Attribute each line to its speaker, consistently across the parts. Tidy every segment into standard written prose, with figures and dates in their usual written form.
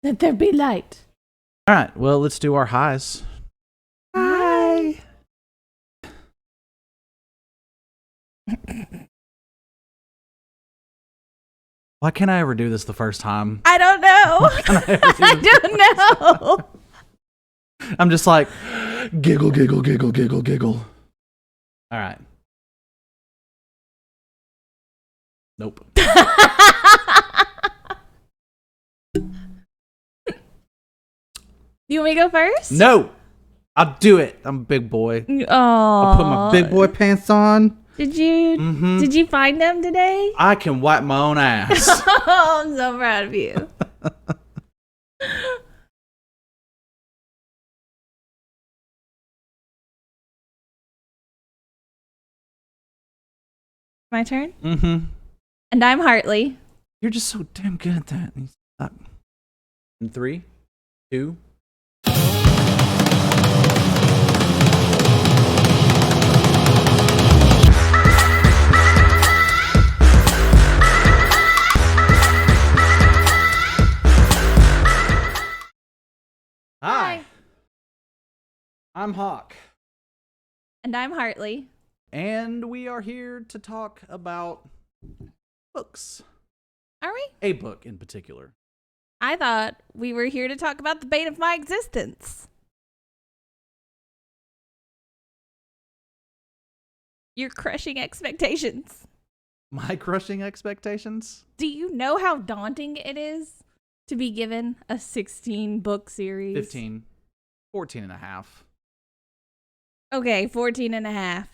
Speaker 1: Let there be light.
Speaker 2: All right, well, let's do our highs. Hi. Why can't I ever do this the first time?
Speaker 1: I don't know. I don't know.
Speaker 2: I'm just like, giggle, giggle, giggle, giggle, giggle. All right. Nope.
Speaker 1: You want me to go first?
Speaker 2: No. I'll do it. I'm a big boy.
Speaker 1: Oh.
Speaker 2: I'll put my big boy pants on.
Speaker 1: Did you?
Speaker 2: Mm-hmm.
Speaker 1: Did you find them today?
Speaker 2: I can wipe my own ass.
Speaker 1: Oh, I'm so proud of you. My turn?
Speaker 2: Mm-hmm.
Speaker 1: And I'm Hartlee.
Speaker 2: You're just so damn good at that. In 3, 2. Hi. I'm Hawk.
Speaker 1: And I'm Hartlee.
Speaker 2: And we are here to talk about books.
Speaker 1: Are we?
Speaker 2: A book in particular.
Speaker 1: I thought we were here to talk about the bane of my existence. Your crushing expectations.
Speaker 2: My crushing expectations?
Speaker 1: Do you know how daunting it is to be given a 16-book series?
Speaker 2: 15. 14 and a half.
Speaker 1: Okay, 14 and a half.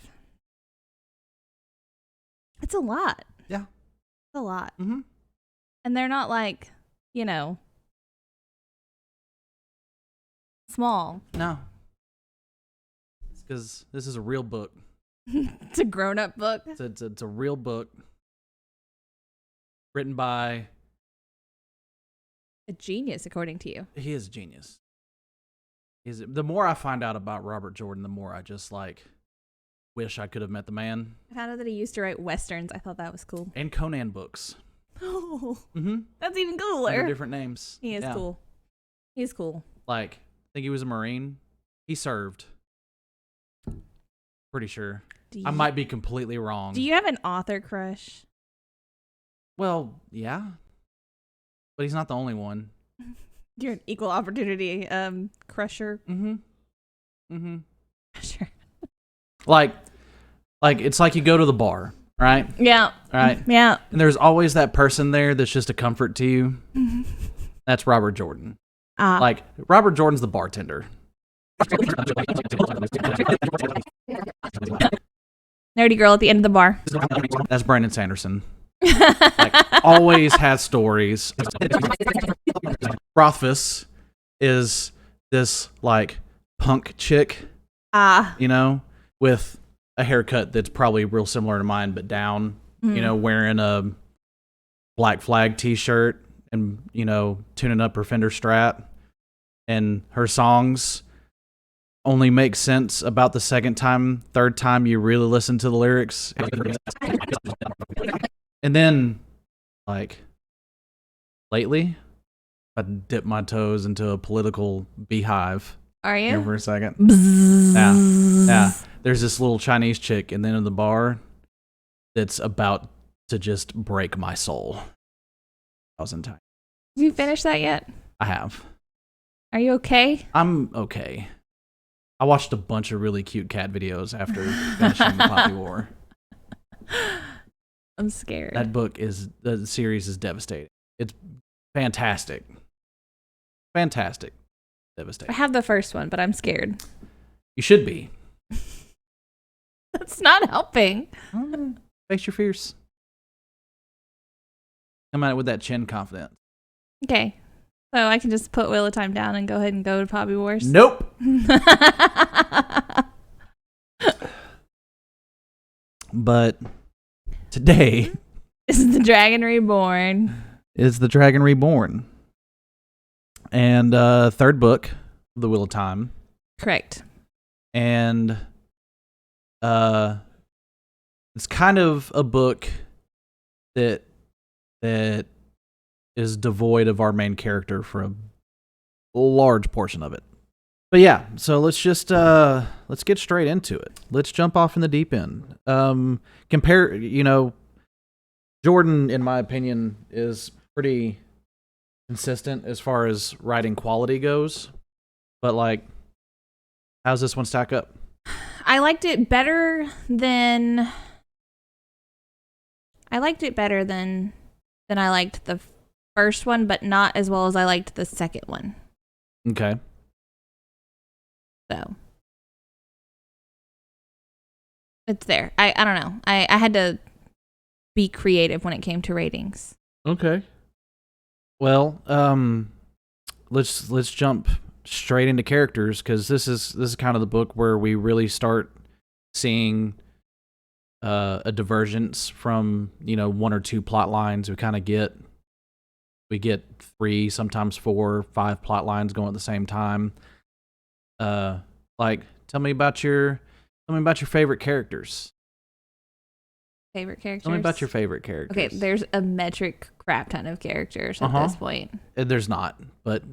Speaker 1: It's a lot.
Speaker 2: Yeah.
Speaker 1: It's a lot.
Speaker 2: Mm-hmm.
Speaker 1: And they're not like, small.
Speaker 2: No. It's because this is a real book.
Speaker 1: It's a grown-up book.
Speaker 2: It's a real book. Written by...
Speaker 1: A genius, according to you.
Speaker 2: He is a genius. The more I find out about Robert Jordan, the more I just, wish I could have met the man.
Speaker 1: I found out that he used to write Westerns. I thought that was cool.
Speaker 2: And Conan books.
Speaker 1: Oh,
Speaker 2: Mm-hmm.
Speaker 1: that's even
Speaker 2: Under
Speaker 1: cooler.
Speaker 2: different names.
Speaker 1: He is cool. He's cool.
Speaker 2: I think he was a Marine. He served. Pretty sure. I might be completely wrong.
Speaker 1: Do you have an author crush?
Speaker 2: Well, yeah. But he's not the only one.
Speaker 1: You're an equal opportunity crusher.
Speaker 2: Mm-hmm. Mm-hmm.
Speaker 1: Sure.
Speaker 2: Like it's like you go to the bar, right?
Speaker 1: Yeah.
Speaker 2: Right?
Speaker 1: Yeah.
Speaker 2: And there's always that person there that's just a comfort to you. That's Robert Jordan. Robert Jordan's the bartender.
Speaker 1: Nerdy girl at the end of the bar.
Speaker 2: That's Brandon Sanderson. Always has stories. Rothfuss is this punk chick, with a haircut that's probably real similar to mine, but down. Wearing a Black Flag t-shirt and tuning up her Fender Strat, and her songs only make sense about the third time you really listen to the lyrics. And then, lately, I dipped my toes into a political beehive.
Speaker 1: Are you?
Speaker 2: Here for a second.
Speaker 1: Bzzz.
Speaker 2: Yeah. There's this little Chinese chick in the end of the bar that's about to just break my soul. 1,000 times.
Speaker 1: Have you finished that yet?
Speaker 2: I have.
Speaker 1: Are you okay?
Speaker 2: I'm okay. I watched a bunch of really cute cat videos after finishing Poppy War.
Speaker 1: I'm scared.
Speaker 2: The series is devastating. It's fantastic. Fantastic. Devastating.
Speaker 1: I have the first one, but I'm scared.
Speaker 2: You should be.
Speaker 1: That's not helping.
Speaker 2: Face your fears. Come out with that chin confidence.
Speaker 1: Okay. So I can just put Wheel of Time down and go ahead and go to Poppy Wars?
Speaker 2: Nope. But today
Speaker 1: is the Dragon Reborn.
Speaker 2: Is the Dragon Reborn. And third book of the Wheel of Time.
Speaker 1: Correct.
Speaker 2: And it's kind of a book that is devoid of our main character for a large portion of it. But yeah, so let's just let's get straight into it. Let's jump off in the deep end. Compare, Jordan, in my opinion, is pretty consistent as far as writing quality goes. But like, how's this one stack up?
Speaker 1: I liked it better than I liked the first one, but not as well as I liked the second one.
Speaker 2: Okay.
Speaker 1: So it's there. I don't know. I had to be creative when it came to ratings.
Speaker 2: Okay. Well, let's jump straight into characters, because this is kind of the book where we really start seeing a divergence from one or two plot lines. We get 3, sometimes 4, 5 plot lines going at the same time. Tell me about your favorite characters.
Speaker 1: Favorite characters?
Speaker 2: Tell me about your favorite characters.
Speaker 1: Okay, there's a metric crap ton of characters at this point.
Speaker 2: There's not, but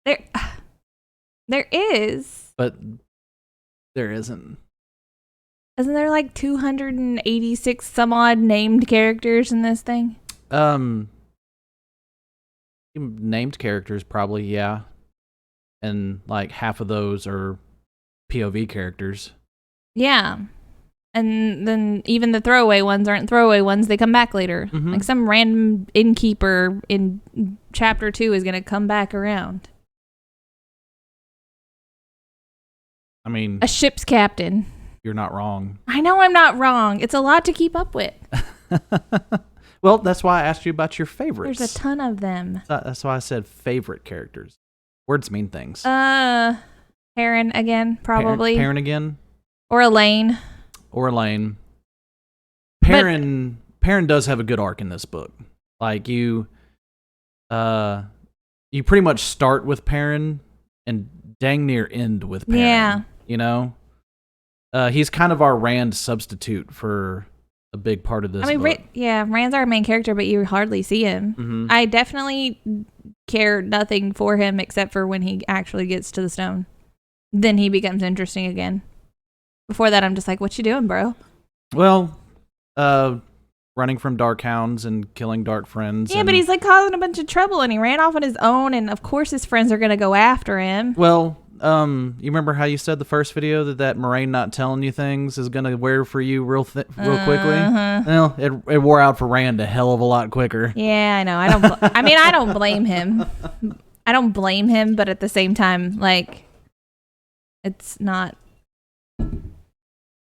Speaker 1: there is.
Speaker 2: But there isn't.
Speaker 1: Isn't there like 286 some odd named characters in this thing?
Speaker 2: Named characters, probably, yeah. And like half of those are POV characters.
Speaker 1: Yeah. And then even the throwaway ones aren't throwaway ones. They come back later.
Speaker 2: Mm-hmm.
Speaker 1: Like some random innkeeper in chapter 2 is going to come back around.
Speaker 2: I mean,
Speaker 1: a ship's captain.
Speaker 2: You're not wrong.
Speaker 1: I know I'm not wrong. It's a lot to keep up with.
Speaker 2: Well, that's why I asked you about your favorites.
Speaker 1: There's a ton of them.
Speaker 2: That's why I said favorite characters. Words mean things.
Speaker 1: Heron again, probably.
Speaker 2: Perrin again?
Speaker 1: Or Elaine.
Speaker 2: Perrin does have a good arc in this book. Like you pretty much start with Perrin and dang near end with Perrin.
Speaker 1: Yeah.
Speaker 2: He's kind of our Rand substitute for a big part of this book.
Speaker 1: Rand's our main character, but you hardly see him.
Speaker 2: Mm-hmm.
Speaker 1: I definitely care nothing for him except for when he actually gets to the stone. Then he becomes interesting again. Before that, I'm just like, what you doing, bro?
Speaker 2: Well, running from dark hounds and killing dark friends.
Speaker 1: Yeah, but he's like causing a bunch of trouble, and he ran off on his own, and of course his friends are going to go after him.
Speaker 2: Well, you remember how you said the first video that Moraine not telling you things is going to wear for you real quickly? Well, it wore out for Rand a hell of a lot quicker.
Speaker 1: Yeah, I know. I don't blame him. I don't blame him, but at the same time, like, it's not...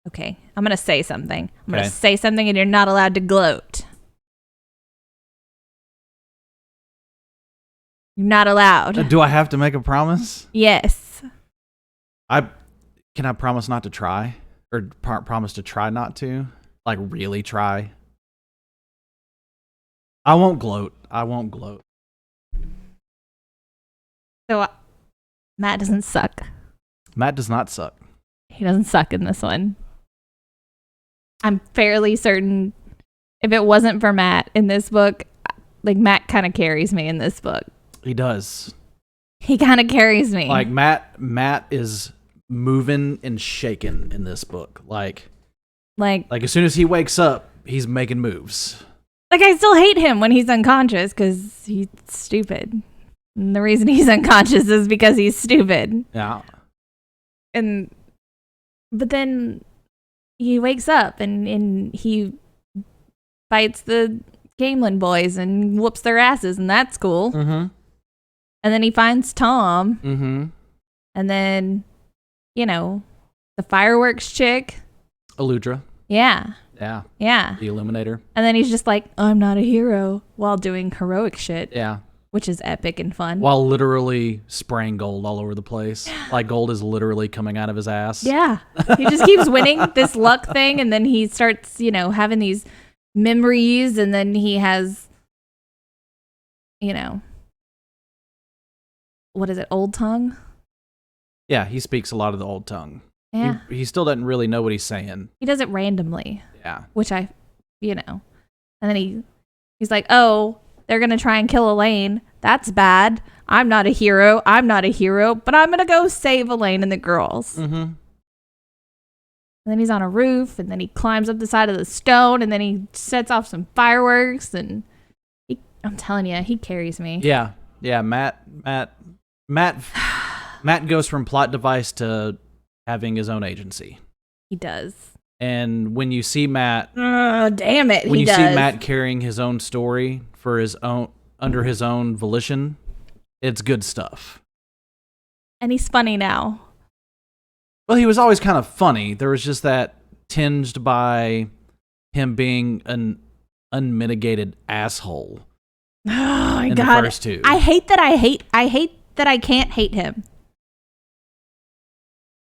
Speaker 1: Okay, I'm going to say something. I'm going to say something, and you're not allowed to gloat. You're not allowed.
Speaker 2: Do I have to make a promise?
Speaker 1: Yes.
Speaker 2: Can I promise not to try? Or promise to try not to? Like, really try? I won't gloat.
Speaker 1: So, Matt doesn't suck.
Speaker 2: Matt does not suck.
Speaker 1: He doesn't suck in this one. I'm fairly certain if it wasn't for Matt in this book, like, Matt kind of carries me in this book.
Speaker 2: He does.
Speaker 1: He kind of carries me.
Speaker 2: Like, Matt is moving and shaking in this book. Like as soon as he wakes up, he's making moves.
Speaker 1: Like, I still hate him when he's unconscious because he's stupid. And the reason he's unconscious is because he's stupid.
Speaker 2: Yeah.
Speaker 1: But then he wakes up and he fights the Gamelin boys and whoops their asses, and that's cool.
Speaker 2: Mm-hmm.
Speaker 1: And then he finds Tom.
Speaker 2: Mm-hmm.
Speaker 1: And then, the fireworks chick.
Speaker 2: Aludra.
Speaker 1: Yeah.
Speaker 2: Yeah.
Speaker 1: Yeah.
Speaker 2: The Illuminator.
Speaker 1: And then he's just like, I'm not a hero, while doing heroic shit.
Speaker 2: Yeah.
Speaker 1: Which is epic and fun.
Speaker 2: While literally spraying gold all over the place. Like, gold is literally coming out of his ass.
Speaker 1: Yeah. He just keeps winning this luck thing, and then he starts, having these memories, and then he has, what is it, Old Tongue?
Speaker 2: Yeah, he speaks a lot of the Old Tongue.
Speaker 1: Yeah.
Speaker 2: He still doesn't really know what he's saying.
Speaker 1: He does it randomly.
Speaker 2: Yeah.
Speaker 1: Which and then he's like, oh, they're going to try and kill Elaine. That's bad. I'm not a hero, but I'm gonna go save Elaine and the girls.
Speaker 2: Mm-hmm.
Speaker 1: And then he's on a roof, and then he climbs up the side of the stone, and then he sets off some fireworks, and I'm telling you, he carries me.
Speaker 2: Yeah. Matt goes from plot device to having his own agency.
Speaker 1: He does.
Speaker 2: And when you see Matt,
Speaker 1: damn it,
Speaker 2: when you see Matt carrying his own story for his own under his own volition, it's good stuff.
Speaker 1: And he's funny now.
Speaker 2: Well, he was always kind of funny. There was just that tinged by him being an unmitigated asshole.
Speaker 1: Oh my
Speaker 2: in
Speaker 1: God.
Speaker 2: The first two.
Speaker 1: I hate that I can't hate him.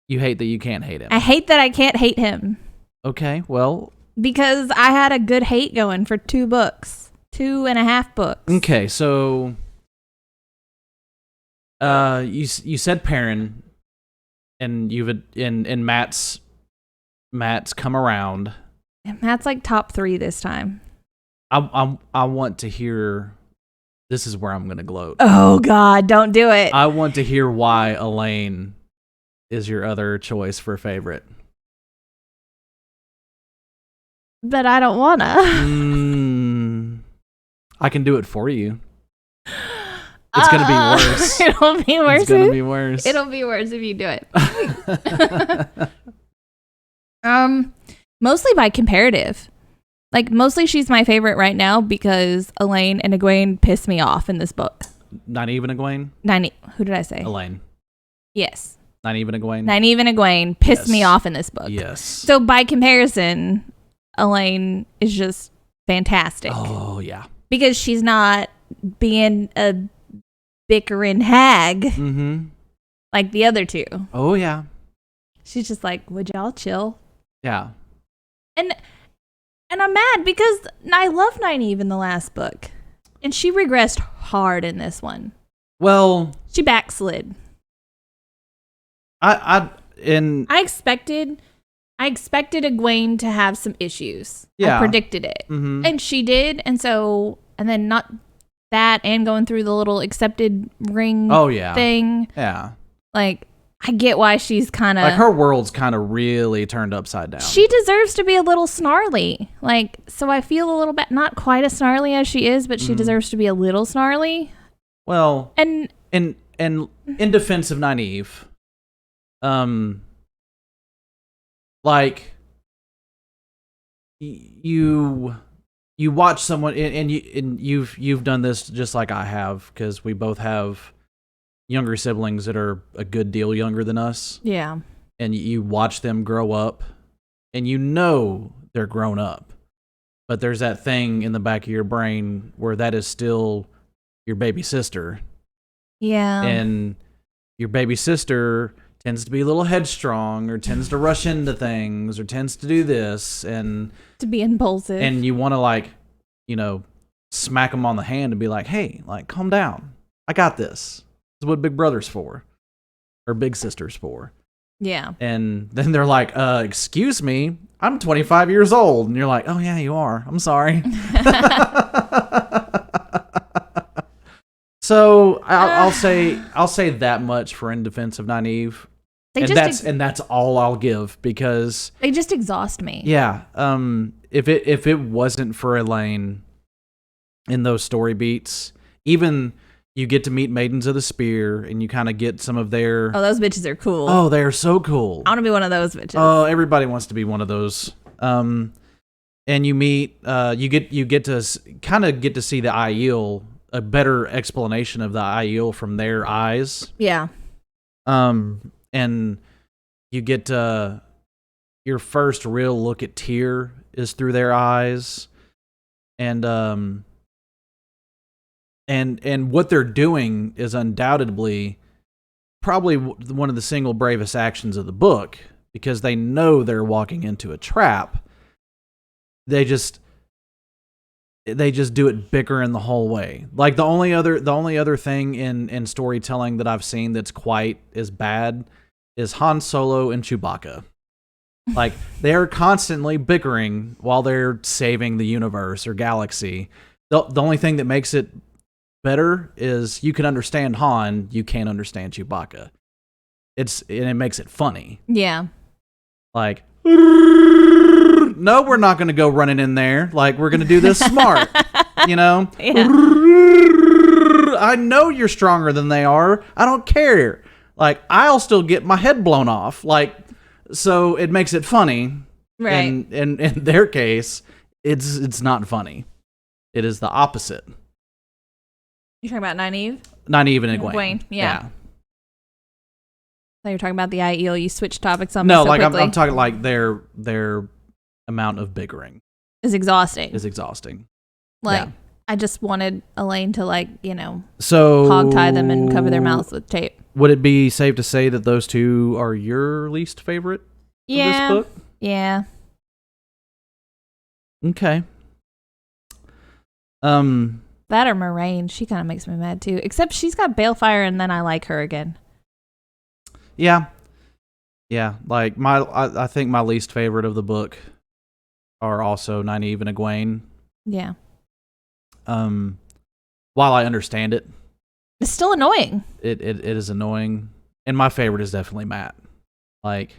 Speaker 2: You hate that you can't hate him.
Speaker 1: I hate that I can't hate him.
Speaker 2: Okay, well.
Speaker 1: Because I had a good hate going for 2 books. 2.5 books.
Speaker 2: Okay, so you said Perrin, and and Matt's come around.
Speaker 1: And Matt's like top 3 this time.
Speaker 2: I want to hear. This is where I'm going to gloat.
Speaker 1: Oh God, don't do it.
Speaker 2: I want to hear why Elaine is your other choice for favorite.
Speaker 1: But I don't wanna.
Speaker 2: I can do it for you. It's gonna be worse.
Speaker 1: It'll be worse.
Speaker 2: It's gonna be worse.
Speaker 1: It'll be worse if you do it. Mostly by comparative. Like, mostly she's my favorite right now because Elaine and Egwene piss me off in this book.
Speaker 2: Not even Egwene?
Speaker 1: Who did I say?
Speaker 2: Elaine.
Speaker 1: Yes.
Speaker 2: Not even Egwene?
Speaker 1: Not even Egwene pissed me off in this book.
Speaker 2: Yes.
Speaker 1: So by comparison, Elaine is just fantastic.
Speaker 2: Oh, yeah.
Speaker 1: Because she's not being a bickering hag like the other 2.
Speaker 2: Oh, yeah.
Speaker 1: She's just like, would y'all chill?
Speaker 2: Yeah.
Speaker 1: And I'm mad because I love Nynaeve in the last book. And she regressed hard in this one.
Speaker 2: Well,
Speaker 1: she backslid.
Speaker 2: I
Speaker 1: expected Egwene to have some issues.
Speaker 2: Yeah.
Speaker 1: I predicted it. And she did. And then not that and going through the little accepted ring thing.
Speaker 2: Yeah.
Speaker 1: Like, I get why she's kind of...
Speaker 2: Like, her world's kind of really turned upside down.
Speaker 1: She deserves to be a little snarly. Like, so I feel a little bit... Not quite as snarly as she is, but she deserves to be a little snarly.
Speaker 2: Well,
Speaker 1: and
Speaker 2: in defense of Nynaeve, like, you watch someone... And you've done this just like I have, because we both have... younger siblings that are a good deal younger than us.
Speaker 1: Yeah.
Speaker 2: And you watch them grow up, and you know they're grown up. But there's that thing in the back of your brain where that is still your baby sister.
Speaker 1: Yeah.
Speaker 2: And your baby sister tends to be a little headstrong, or tends to rush into things, or tends to do this, and...
Speaker 1: to be impulsive.
Speaker 2: And you want to, like, smack them on the hand and be like, hey, like, calm down. I got this. Is what big brother's for, or big sister's for.
Speaker 1: Yeah. And
Speaker 2: then they're like, excuse me, I'm 25 years old. And you're like, oh yeah, you are. I'm sorry. So I'll say that much for in defense of Nynaeve. And that's all I'll give, because
Speaker 1: they just exhaust me.
Speaker 2: Yeah. If it wasn't for Elaine in those story beats, even... You get to meet Maidens of the Spear, and you kind of get some of their...
Speaker 1: Oh, those bitches are cool.
Speaker 2: Oh, they are so cool.
Speaker 1: I want to be one of those bitches.
Speaker 2: Oh, everybody wants to be one of those. And you meet... you get to kind of get to see the Aiel, a better explanation of the Aiel from their eyes.
Speaker 1: Yeah.
Speaker 2: And you get your first real look at Tyr is through their eyes. And what they're doing is undoubtedly probably one of the single bravest actions of the book, because they know they're walking into a trap. They just do it bickering the whole way. Like, the only other thing in storytelling that I've seen that's quite as bad is Han Solo and Chewbacca. Like, they're constantly bickering while they're saving the universe or galaxy. The only thing that makes it better is you can understand Han, you can't understand Chewbacca. And it makes it funny.
Speaker 1: Yeah.
Speaker 2: Like, no, we're not going to go running in there. Like, we're going to do this smart, you know?
Speaker 1: Yeah.
Speaker 2: I know you're stronger than they are. I don't care. Like, I'll still get my head blown off. Like, so it makes it funny.
Speaker 1: Right.
Speaker 2: And in their case, it's not funny. It is the opposite.
Speaker 1: You're talking about Nynaeve?
Speaker 2: Nynaeve and Egwene.
Speaker 1: Egwene, yeah. So you're talking about the Aiel. You switched topics on me
Speaker 2: No,
Speaker 1: so
Speaker 2: like
Speaker 1: quickly.
Speaker 2: I'm talking like their amount of bickering
Speaker 1: is exhausting. Like,
Speaker 2: yeah.
Speaker 1: I just wanted Elaine to, like, you know,
Speaker 2: so
Speaker 1: hog tie them and cover their mouths with tape.
Speaker 2: Would it be safe to say that those two are your least favorite of this book?
Speaker 1: Yeah.
Speaker 2: Okay.
Speaker 1: That or Moraine, she kind of makes me mad too. Except she's got Balefire, and then I like her again.
Speaker 2: Yeah. Like I think my least favorite of the book are also Nynaeve and Egwene.
Speaker 1: Yeah.
Speaker 2: While I understand it,
Speaker 1: it's still annoying.
Speaker 2: It is annoying, and my favorite is definitely Matt. Like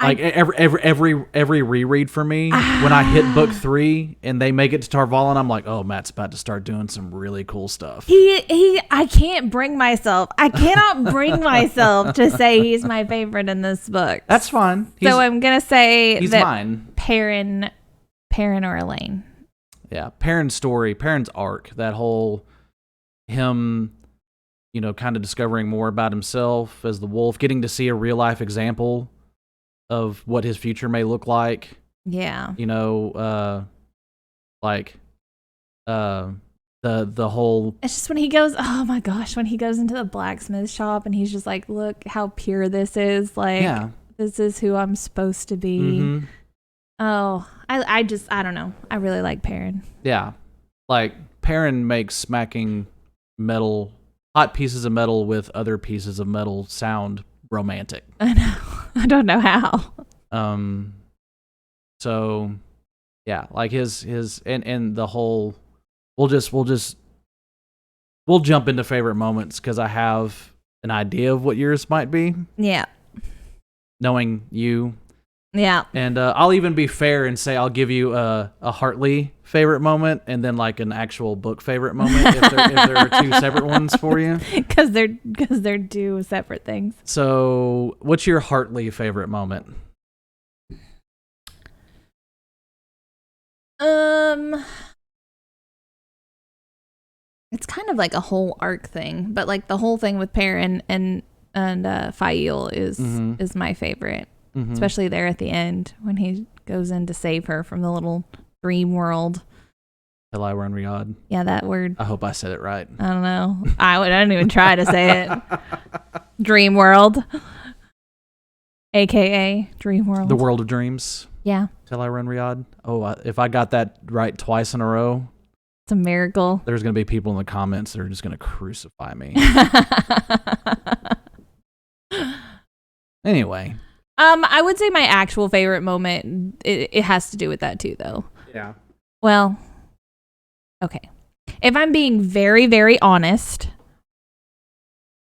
Speaker 2: every reread for me, when I hit book 3 and they make it to Tarvalin, I'm like, oh, Matt's about to start doing some really cool stuff.
Speaker 1: I can't bring myself. I cannot bring myself to say he's my favorite in this book.
Speaker 2: That's fine.
Speaker 1: So I'm gonna say
Speaker 2: he's
Speaker 1: that
Speaker 2: mine.
Speaker 1: Perrin or Elaine.
Speaker 2: Yeah, Perrin's story, Perrin's arc, that whole him, you know, kind of discovering more about himself as the wolf, getting to see a real life example of what his future may look like.
Speaker 1: Yeah.
Speaker 2: You know, the whole.
Speaker 1: It's just when he goes, oh my gosh, when he goes into the blacksmith shop and he's just like, look how pure this is. Like, this is who I'm supposed to be.
Speaker 2: Mm-hmm.
Speaker 1: Oh, I don't know. I really like Perrin.
Speaker 2: Yeah. Like, Perrin makes smacking hot pieces of metal with other pieces of metal sound romantic.
Speaker 1: I know. I don't know how.
Speaker 2: So yeah, like his and the whole we'll jump into favorite moments because I have an idea of what yours might be.
Speaker 1: Yeah.
Speaker 2: Knowing you.
Speaker 1: Yeah.
Speaker 2: And I'll even be fair and say I'll give you a Hartlee favorite moment and then like an actual book favorite moment if there are two separate ones for you.
Speaker 1: Because they're two separate things.
Speaker 2: So, what's your Hartlee favorite moment?
Speaker 1: It's kind of like a whole arc thing, but like the whole thing with Perrin and Fael is my favorite. Mm-hmm. Especially there at the end when he goes in to save her from the little dream world.
Speaker 2: Till I run Riyadh.
Speaker 1: Yeah, that word.
Speaker 2: I hope I said it right.
Speaker 1: I don't know. I didn't even try to say it. Dream world. AKA dream world.
Speaker 2: The world of dreams.
Speaker 1: Yeah.
Speaker 2: Till I run Riyadh. Oh, if I got that right twice in a row.
Speaker 1: It's a miracle.
Speaker 2: There's going to be people in the comments that are just going to crucify me. Anyway.
Speaker 1: I would say my actual favorite moment, it has to do with that too, though.
Speaker 2: Yeah.
Speaker 1: Well, okay. If I'm being very, very honest,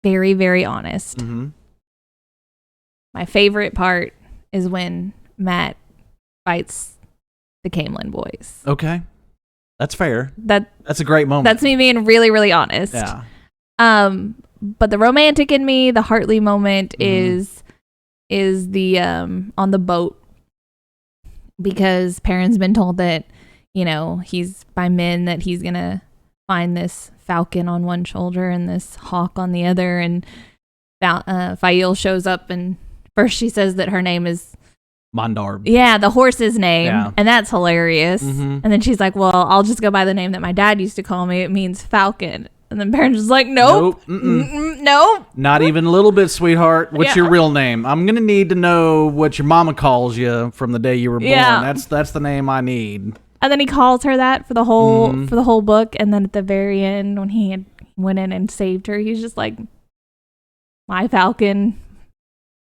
Speaker 2: mm-hmm.
Speaker 1: my favorite part is when Matt fights the Camelin boys.
Speaker 2: Okay. That's fair. That's a great moment.
Speaker 1: That's me being really, really honest.
Speaker 2: Yeah.
Speaker 1: But the romantic in me, the Hartlee moment is the on the boat, because Perrin's been told that, you know, he's by men that he's gonna find this falcon on one shoulder and this hawk on the other, and Fael shows up and first she says that her name is
Speaker 2: Mondarb.
Speaker 1: Yeah, the horse's name.
Speaker 2: Yeah.
Speaker 1: And that's hilarious.
Speaker 2: Mm-hmm.
Speaker 1: And then she's like, well, I'll just go by the name that my dad used to call me. It means falcon. And then Perrin's just like, nope. Nope.
Speaker 2: Not even a little bit, sweetheart. What's your real name? I'm going to need to know what your mama calls you from the day you were born.
Speaker 1: Yeah.
Speaker 2: That's the name I need.
Speaker 1: And then he calls her that for the whole book. And then at the very end, when he had went in and saved her, he's just like, my falcon.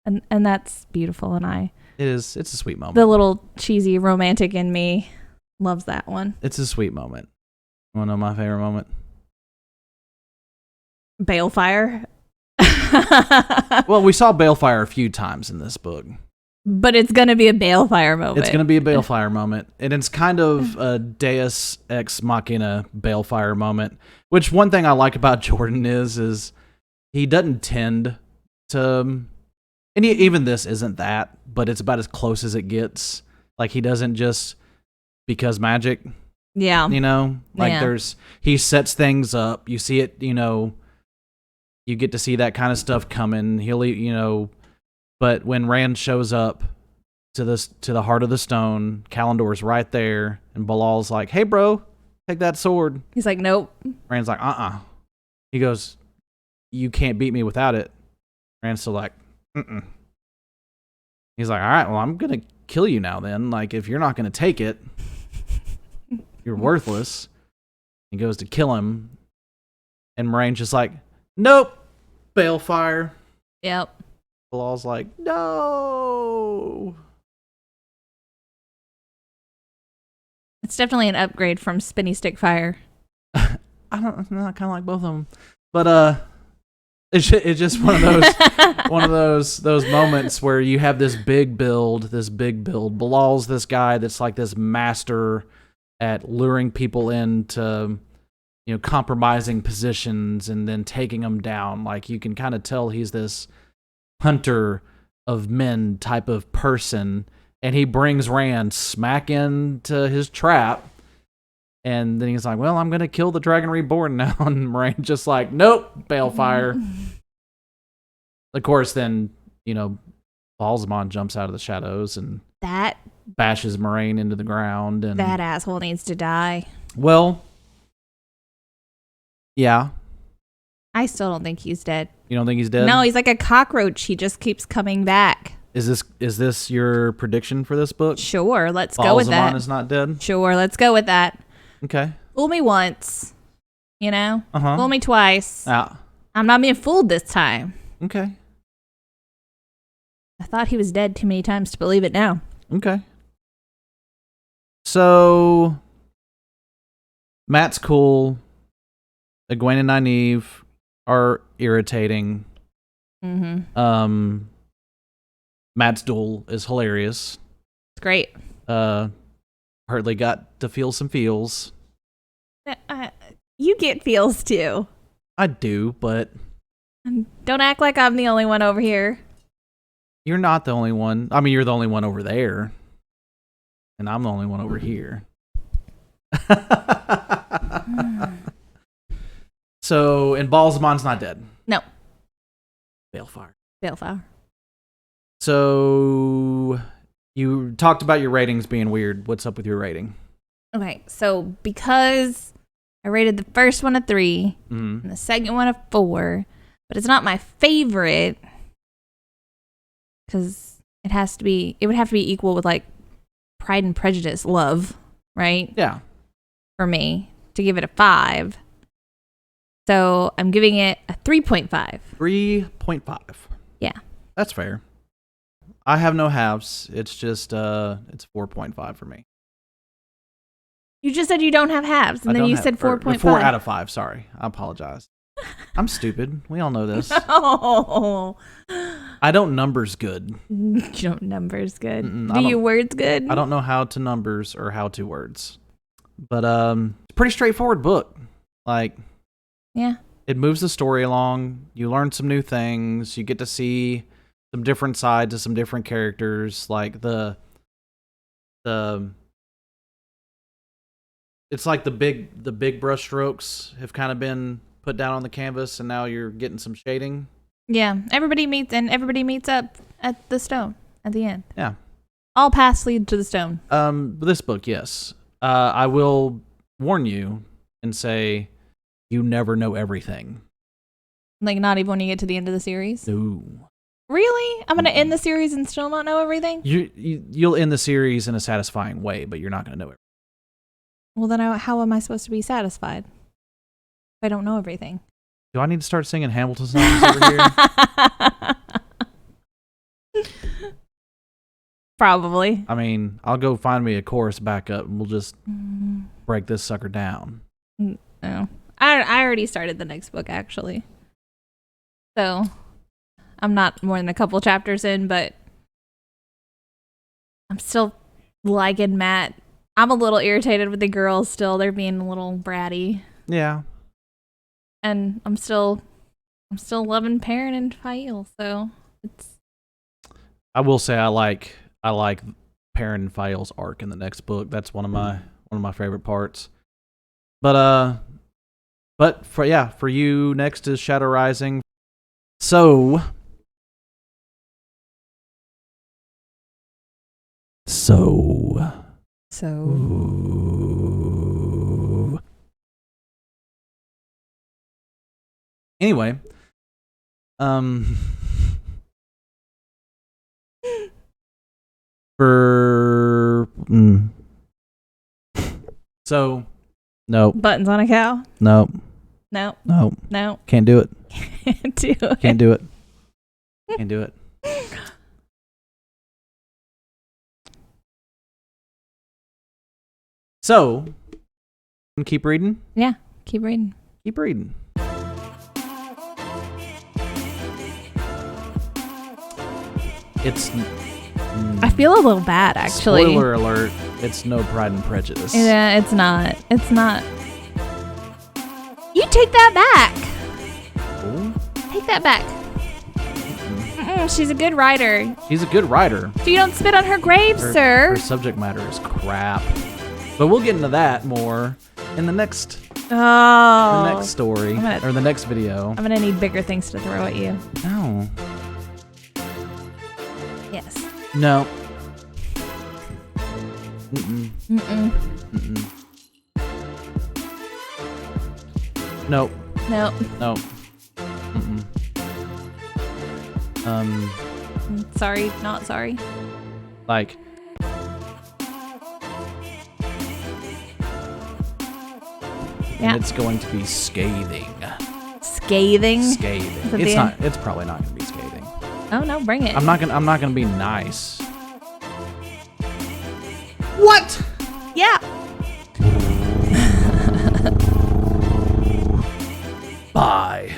Speaker 1: And that's beautiful. And
Speaker 2: it's a sweet moment.
Speaker 1: The little cheesy romantic in me loves that one.
Speaker 2: It's a sweet moment. You want to know my favorite moment?
Speaker 1: Balefire.
Speaker 2: Well, we saw Balefire a few times in this book.
Speaker 1: But it's going to be a Balefire moment.
Speaker 2: It's going to be a Balefire moment. And it's kind of a Deus Ex Machina Balefire moment, which one thing I like about Jordan is he doesn't tend to, and even this isn't that, but it's about as close as it gets. Like, he doesn't just because magic.
Speaker 1: Yeah.
Speaker 2: You know, like he sets things up. You see it, you know, you get to see that kind of stuff coming. He'll, you know, but when Rand shows up to the heart of the stone, Kalendor's right there, and Bilal's like, "Hey, bro, take that sword."
Speaker 1: He's like, "Nope."
Speaker 2: Rand's like, He goes, "You can't beat me without it." Rand's still like, "Mm-mm." He's like, "All right, well, I'm gonna kill you now then. Like, if you're not gonna take it, you're worthless." He goes to kill him, and Moiraine's just like, "Nope, Balefire."
Speaker 1: Yep.
Speaker 2: Bilal's like, "No."
Speaker 1: It's definitely an upgrade from Spinny Stick Fire.
Speaker 2: I kind of like both of them, but it's just one of those moments where you have this big build. Bilal's this guy that's like this master at luring people into, you know, compromising positions and then taking them down. Like, you can kind of tell he's this hunter of men type of person, and he brings Rand smack into his trap, and then he's like, "Well, I'm gonna kill the Dragon Reborn now," and Rand's just like, "Nope, Balefire." Of course, then, you know, Balsamon jumps out of the shadows and
Speaker 1: that
Speaker 2: bashes Moiraine into the ground, and
Speaker 1: that asshole needs to die.
Speaker 2: Well, yeah.
Speaker 1: I still don't think he's dead.
Speaker 2: You don't think he's dead?
Speaker 1: No, he's like a cockroach. He just keeps coming back.
Speaker 2: Is this your prediction for this book?
Speaker 1: Sure, let's go with that.
Speaker 2: Balsamon is not dead?
Speaker 1: Sure, let's go with that.
Speaker 2: Okay.
Speaker 1: Fool me once, you know?
Speaker 2: Uh-huh.
Speaker 1: Fool me twice.
Speaker 2: Yeah.
Speaker 1: I'm not being fooled this time.
Speaker 2: Okay.
Speaker 1: I thought he was dead too many times to believe it now.
Speaker 2: Okay. So, Matt's cool. Egwene and Nynaeve are irritating.
Speaker 1: Mm-hmm.
Speaker 2: Matt's duel is hilarious.
Speaker 1: It's great.
Speaker 2: Hartlee got to feel some feels.
Speaker 1: You get feels too.
Speaker 2: I do, but
Speaker 1: Don't act like I'm the only one over here.
Speaker 2: you're not the only one. I mean, you're the only one over there. And I'm the only one over here. So, and Balsamon's not dead.
Speaker 1: No.
Speaker 2: Balefire. So, you talked about your ratings being weird. What's up with your rating?
Speaker 1: Okay, so because I rated the first one a 3 and the second one a 4, but it's not my favorite because it would have to be equal with like Pride and Prejudice love, right?
Speaker 2: Yeah.
Speaker 1: For me to give it a 5. So I'm giving it a 3.5.
Speaker 2: 3.5.
Speaker 1: Yeah.
Speaker 2: That's fair. I have no halves. It's just, it's 4.5 for me.
Speaker 1: You just said you don't have halves, and then you said 4.5.
Speaker 2: 4 out of 5, sorry. I apologize. I'm stupid. We all know this.
Speaker 1: Oh.
Speaker 2: I don't numbers good.
Speaker 1: You don't numbers good.
Speaker 2: Mm-mm,
Speaker 1: Do you words good?
Speaker 2: I don't know how to numbers or how to words. But it's a pretty straightforward book. Like,
Speaker 1: yeah.
Speaker 2: It moves the story along. You learn some new things. You get to see some different sides of some different characters. Like it's like the big brush strokes have kind of been put down on the canvas, and now you're getting some shading.
Speaker 1: Yeah, everybody meets up at the stone at the end.
Speaker 2: Yeah,
Speaker 1: all paths lead to the stone.
Speaker 2: This book, yes. I will warn you and say you never know everything.
Speaker 1: Like, not even when you get to the end of the series?
Speaker 2: No.
Speaker 1: Really? I'm gonna end the series and still not know everything?
Speaker 2: You'll end the series in a satisfying way, but you're not gonna know everything.
Speaker 1: Well, then how am I supposed to be satisfied if I don't know everything?
Speaker 2: Do I need to start singing Hamilton songs over here?
Speaker 1: Probably.
Speaker 2: I mean, I'll go find me a chorus backup, and we'll just break this sucker down.
Speaker 1: No. I already started the next book, actually. So I'm not more than a couple chapters in, but I'm still liking Matt. I'm a little irritated with the girls still. They're being a little bratty.
Speaker 2: Yeah.
Speaker 1: And I'm still loving Perrin and Fael, so it's
Speaker 2: I will say I like Perrin and Fael's arc in the next book. That's one of my favorite parts. But for you next is Shadow Rising. So anyway, so no.
Speaker 1: Buttons on a cow?
Speaker 2: No.
Speaker 1: No.
Speaker 2: No.
Speaker 1: No.
Speaker 2: Can't do it.
Speaker 1: Can't do it.
Speaker 2: Can't do it. Can't do it. So, keep reading?
Speaker 1: Yeah, keep reading.
Speaker 2: Keep reading. It's
Speaker 1: I feel a little bad, actually.
Speaker 2: Spoiler alert, it's no Pride and Prejudice.
Speaker 1: Yeah, it's not. It's not. You take that back.
Speaker 2: Ooh.
Speaker 1: Take that back. She's a good writer.
Speaker 2: She's a good writer.
Speaker 1: So you don't spit on her grave, sir.
Speaker 2: Her subject matter is crap. But we'll get into that more in the next story or the next video.
Speaker 1: I'm gonna need bigger things to throw at you.
Speaker 2: No.
Speaker 1: Yes.
Speaker 2: No. Mm-mm.
Speaker 1: Mm-mm.
Speaker 2: Mm-mm. Nope.
Speaker 1: Nope.
Speaker 2: Nope. Mm-mm.
Speaker 1: Sorry, not sorry.
Speaker 2: Like.
Speaker 1: Yeah.
Speaker 2: And it's going to be scathing.
Speaker 1: Scathing?
Speaker 2: Scathing. It's not. It's probably not going to be scathing.
Speaker 1: Oh no, bring it.
Speaker 2: I'm not gonna be nice. What?
Speaker 1: Yeah.
Speaker 2: Bye.